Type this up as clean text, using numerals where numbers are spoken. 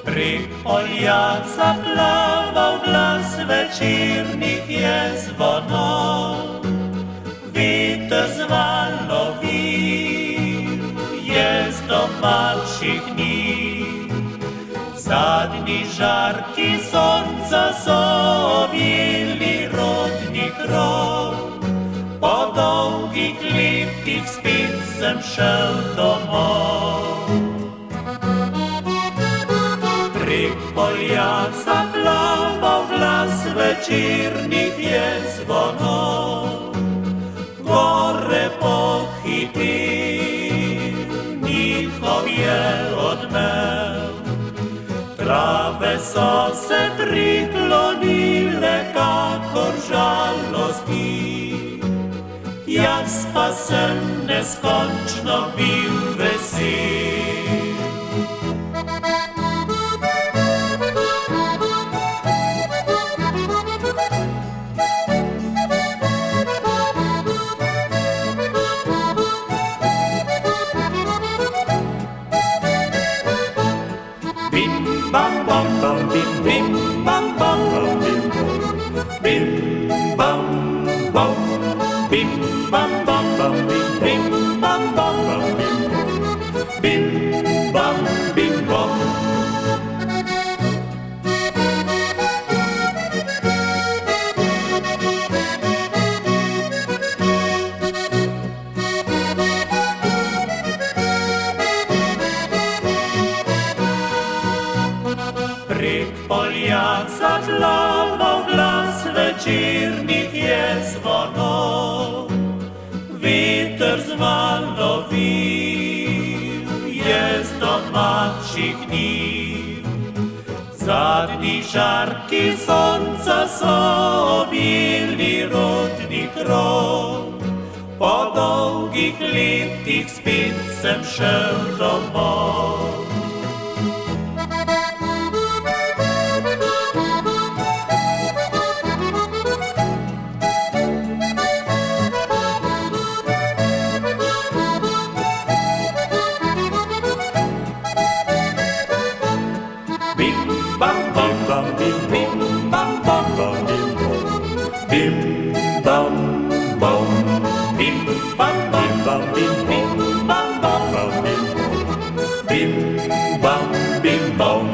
Prek polja zaplawał glas večernih je zvonov, veter zvalovil je z domačih dni. Zadnji žarki sonca so objeli rodni krov, po dolgih letih spet sem šel domov. Prek polja zaplaval glas večernih je zvonov, gore pohitel njihov je odmev. Trave so se priklonile kakor žalosti, jaz pa sem neskončno bil vesel. Bim bam bam bam bim bim bam bam bam bim bim bam bam bim bam bam bam bim bim bam bam bam bim bam bim bam. Prek polja zaplawał glas večernih je zvonov, veter zvalovil je z domačih dni. Zadnji žarki sonca so objeli rodni krov, po dolgih letih spet sem šel domov. Bim bam bam bam bim bim bam bam bam bim bam bam bim bam bam bam bim bim bam bam bam bim bam bim bam.